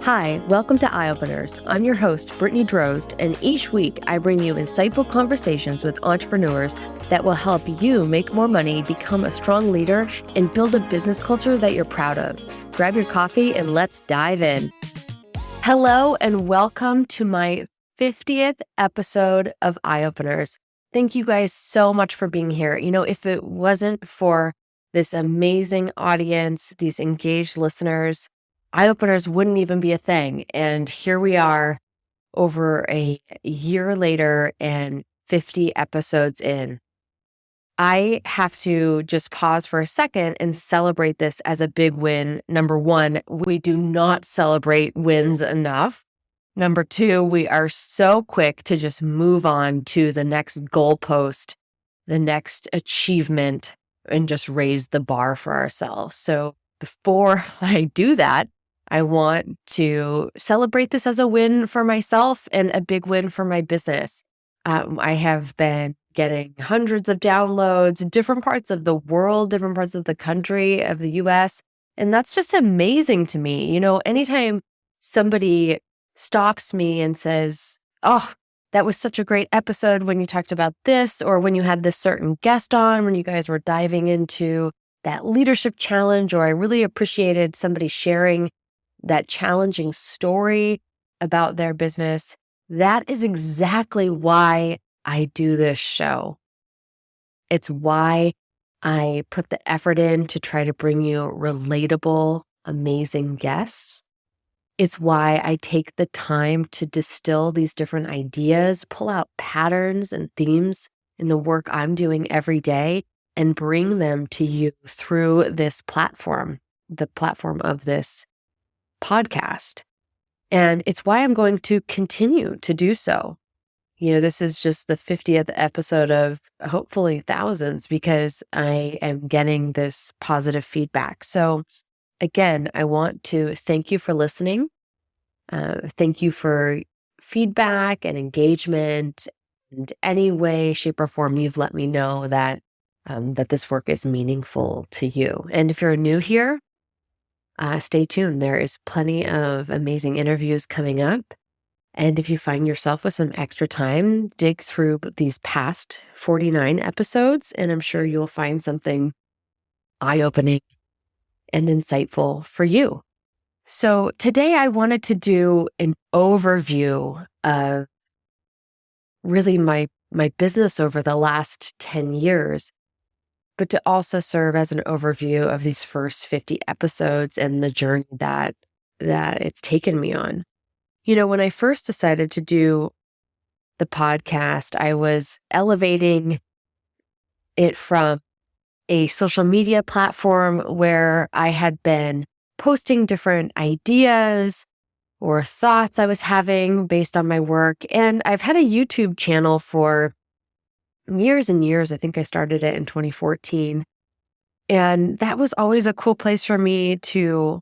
Hi, welcome to Eye Openers. I'm your host, Brittany Drozd, and each week I bring you insightful conversations with entrepreneurs that will help you make more money, become a strong leader, and build a business culture that you're proud of. Grab your coffee and let's dive in. Hello, and welcome to my 50th episode of Eye Openers. Thank you guys so much for being here. If it wasn't for this amazing audience, these engaged listeners, Eye Openers wouldn't even be a thing. And here we are over a year later and 50 episodes in. I have to just pause for a second and celebrate this as a big win. Number one, we do not celebrate wins enough. Number two, we are so quick to just move on to the next goalpost, the next achievement, and just raise the bar for ourselves. So before I do that, I want to celebrate this as a win for myself and a big win for my business. I have been getting hundreds of downloads, different parts of the world, different parts of the country, of the US. And that's just amazing to me. Anytime somebody stops me and says, "Oh, that was such a great episode when you talked about this, or when you had this certain guest on, when you guys were diving into that leadership challenge," or "I really appreciated somebody sharing that challenging story about their business." That is exactly why I do this show. It's why I put the effort in to try to bring you relatable, amazing guests. It's why I take the time to distill these different ideas, pull out patterns and themes in the work I'm doing every day, and bring them to you through this platform, the platform of this podcast. And it's why I'm going to continue to do so. This is just the 50th episode of hopefully thousands, because I am getting this positive feedback. So again, I want to thank you for listening. Thank you for feedback and engagement, and any way, shape, or form you've let me know that this work is meaningful to you. And if you're new here, stay tuned. There is plenty of amazing interviews coming up. And if you find yourself with some extra time, dig through these past 49 episodes, and I'm sure you'll find something eye-opening and insightful for you. So today I wanted to do an overview of really my business over the last 10 years, but to also serve as an overview of these first 50 episodes and the journey that it's taken me on. When I first decided to do the podcast, I was elevating it from a social media platform where I had been posting different ideas or thoughts I was having based on my work. And I've had a YouTube channel for years and years. I think I started it in 2014. And that was always a cool place for me to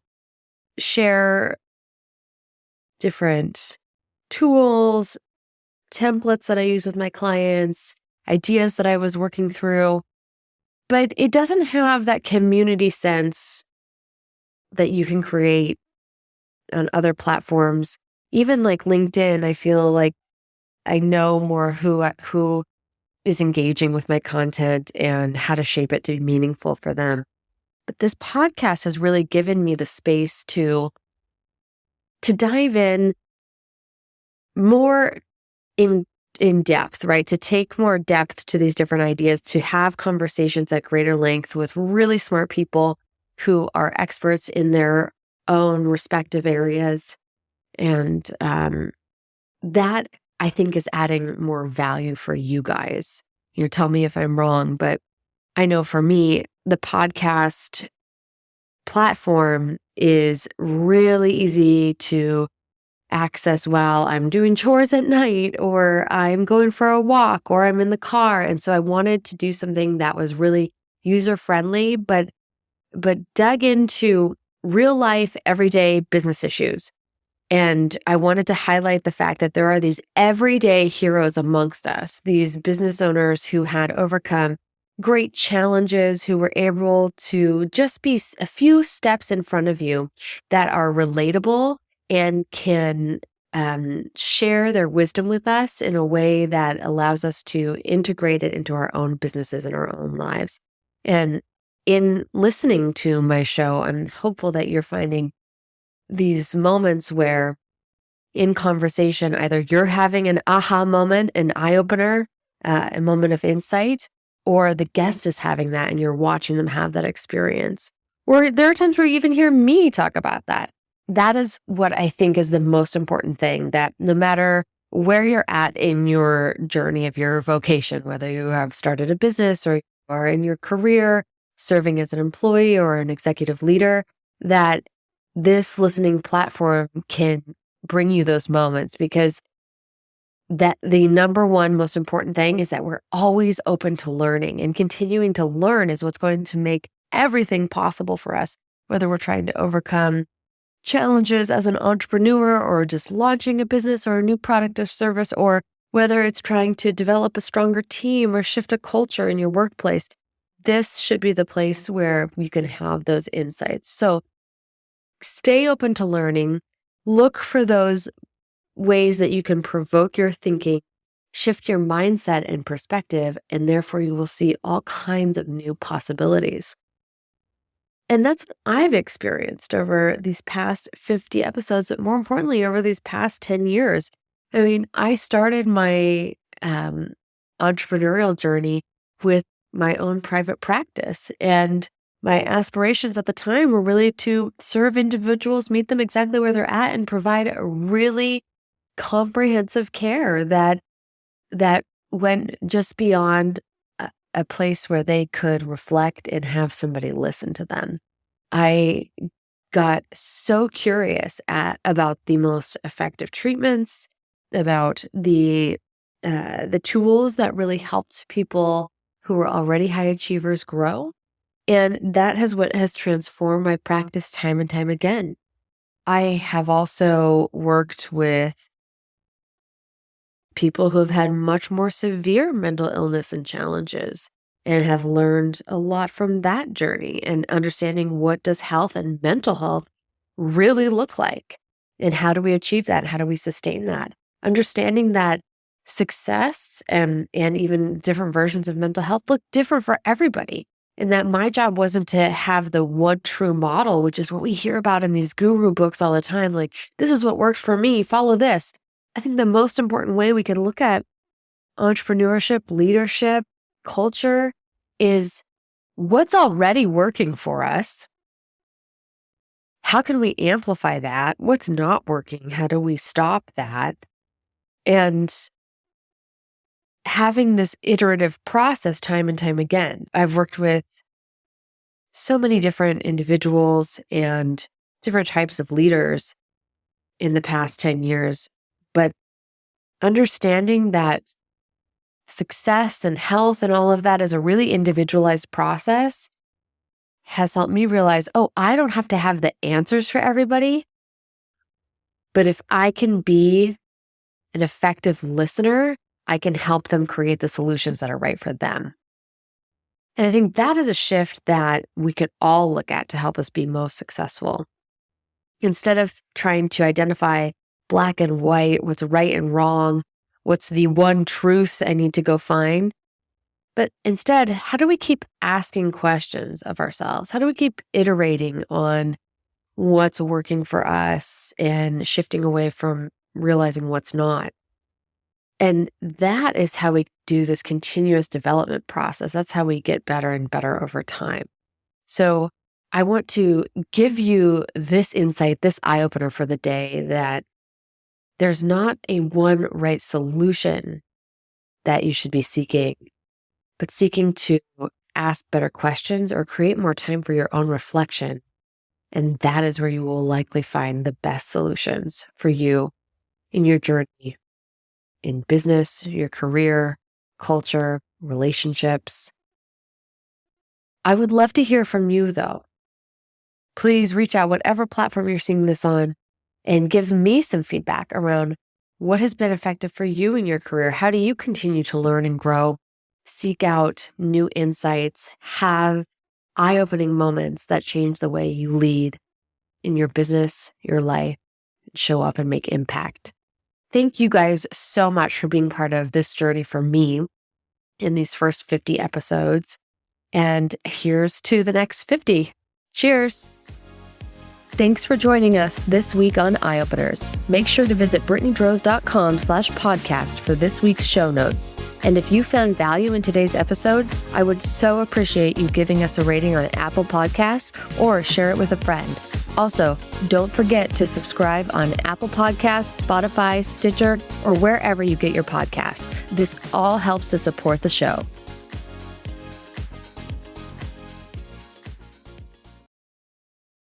share different tools, templates that I use with my clients, ideas that I was working through. But it doesn't have that community sense that you can create on other platforms. Even like LinkedIn, I feel like I know more who is engaging with my content and how to shape it to be meaningful for them. But this podcast has really given me the space to dive in more in depth, right? To take more depth to these different ideas, to have conversations at greater length with really smart people who are experts in their own respective areas. And that, I think, is adding more value for you guys. Tell me if I'm wrong, but I know for me, the podcast platform is really easy to access while I'm doing chores at night, or I'm going for a walk, or I'm in the car. And so I wanted to do something that was really user-friendly, but dug into real life, everyday business issues. And I wanted to highlight the fact that there are these everyday heroes amongst us, these business owners who had overcome great challenges, who were able to just be a few steps in front of you, that are relatable and can share their wisdom with us in a way that allows us to integrate it into our own businesses and our own lives. And in listening to my show, I'm hopeful that you're finding these moments where in conversation, either you're having an aha moment, an eye opener, a moment of insight, or the guest is having that and you're watching them have that experience. Or there are times where you even hear me talk about that. That is what I think is the most important thing, that no matter where you're at in your journey of your vocation, whether you have started a business or you are in your career, serving as an employee or an executive leader, that this listening platform can bring you those moments, because that the number one most important thing is that we're always open to learning, and continuing to learn is what's going to make everything possible for us, whether we're trying to overcome challenges as an entrepreneur or just launching a business or a new product or service, or whether it's trying to develop a stronger team or shift a culture in your workplace. This should be the place where you can have those insights. So stay open to learning. Look for those ways that you can provoke your thinking, shift your mindset and perspective, and therefore you will see all kinds of new possibilities. And that's what I've experienced over these past 50 episodes, but more importantly, over these past 10 years. I mean, I started my entrepreneurial journey with my own private practice, and my aspirations at the time were really to serve individuals, meet them exactly where they're at, and provide a really comprehensive care that went just beyond a place where they could reflect and have somebody listen to them. I got so curious about the most effective treatments, about the tools that really helped people who were already high achievers grow. And that is what has transformed my practice time and time again. I have also worked with people who have had much more severe mental illness and challenges, and have learned a lot from that journey, and understanding what does health and mental health really look like, and how do we achieve that? How do we sustain that? Understanding that success and even different versions of mental health look different for everybody. And that my job wasn't to have the one true model, which is what we hear about in these guru books all the time. Like, this is what works for me, follow this. I think the most important way we can look at entrepreneurship, leadership, culture is what's already working for us. How can we amplify that? What's not working? How do we stop that? And having this iterative process time and time again. I've worked with so many different individuals and different types of leaders in the past 10 years, but understanding that success and health and all of that is a really individualized process has helped me realize, oh, I don't have to have the answers for everybody, but if I can be an effective listener, I can help them create the solutions that are right for them. And I think that is a shift that we could all look at to help us be most successful. Instead of trying to identify black and white, what's right and wrong, what's the one truth I need to go find, but instead, how do we keep asking questions of ourselves? How do we keep iterating on what's working for us and shifting away from realizing what's not? And that is how we do this continuous development process. That's how we get better and better over time. So I want to give you this insight, this eye opener for the day, that there's not a one right solution that you should be seeking, but seeking to ask better questions or create more time for your own reflection. And that is where you will likely find the best solutions for you in your journey, in business, your career, culture, relationships. I would love to hear from you, though. Please reach out, whatever platform you're seeing this on, and give me some feedback around what has been effective for you in your career. How do you continue to learn and grow, seek out new insights, have eye-opening moments that change the way you lead in your business, your life, show up and make impact. Thank you guys so much for being part of this journey for me in these first 50 episodes. And here's to the next 50. Cheers. Thanks for joining us this week on Eye Openers. Make sure to visit brittnydrose.com/podcast for this week's show notes. And if you found value in today's episode, I would so appreciate you giving us a rating on Apple Podcasts or share it with a friend. Also, don't forget to subscribe on Apple Podcasts, Spotify, Stitcher, or wherever you get your podcasts. This all helps to support the show.